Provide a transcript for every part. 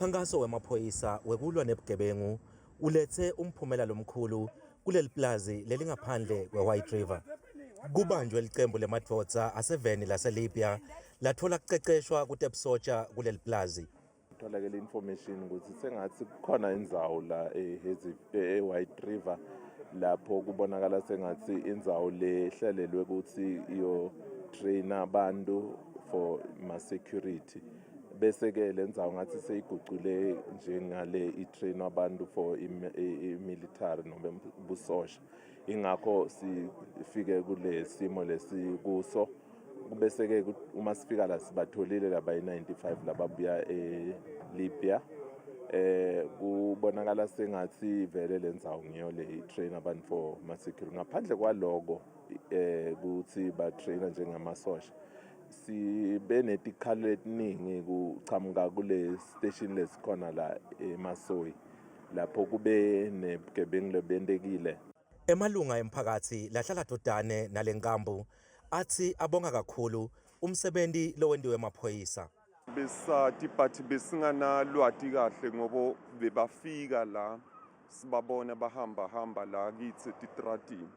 Mkhankaso wemaphoyisa wekulwa nebugebengu ulethe umphumela lomkhulu kuleli plazi lelingaphandle kweWhite River. Kubanjwe licembu lemadvodza aseveni laseLibya lathola kuqeqeshwa kuTepsocha kuleli plazi. Tholakele information ukuthi sengathi kukhona indzawo la eWhite River lapho kubonakala sengathi indzawo lehlelelwe ukuthi iyo train abantu for ma security. Bese ke lendzawo ngathi seyigucule njengale itrain abantu for military noma busosha. Ingakho sifike kule simo lesikuso. Bese ke uma sifika la sibatholile laba 95 lababuya eLibya. Kubonakala sengathi vele lendzawo ngiyo le itrain abantu for ma security. Ngaphandle kwaloko kuthi ba train njengamasosha. Sibe netikhalo letiningi kuchamuka kule station lesikhona la eMasoyi lapho kube nebugebengu lebendekile. Emalunga emphakathi lahlala dodane nalenkambu athi abonga kakhulu umsebenzi lowendiwe emaphoyisa. Besathi but besinganalwati kahle ngoba bebafika la sibabona bahamba la kithi titratini.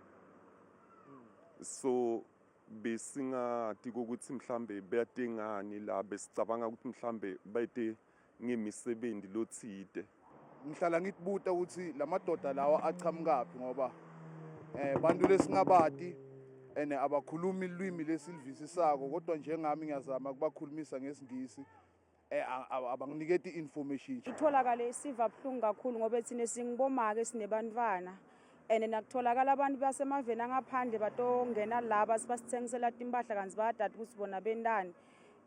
So besingathi ukuthi mhlambe bayadingani la besicabanga ukuthi mhlambe bayite ngemisebenzi lothide. Ngihlala ngikubuta ukuthi lamadoda lawa achamukapi ngoba bantu lesingabati ene abakhuluma ilwimi lesilvisisako kodwa njengami ngiyazama kubakhulumisa ngesingisi abanginiketi information. Itholakala isiva buhlungu kakhulu ngoba thina singibomake sinebantwana ene nakutholakala abantu basemaveni angaphandle batongena laba sibasithengisela impahla kanzi bayadada ukuthi bona bendani.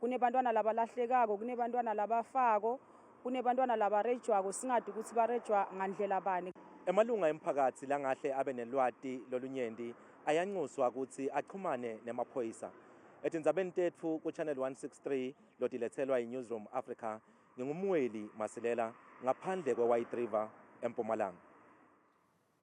Kunebantwana labalahlekako, kunebantwana labafako, kunebantwana labarejwako singathi ukuthi barejwa ngandlela bani. Emalunga emphakathi langahle abe nelwati lolunyenti ayanxuswa ukuthi axhumane nemaphoyisa. Etindzabeni tetfu ku Channel 163 lotilethelwa yiNewsroom Africa ngingumweli Masilela ngaphandle kweWhite River eMpumalanga.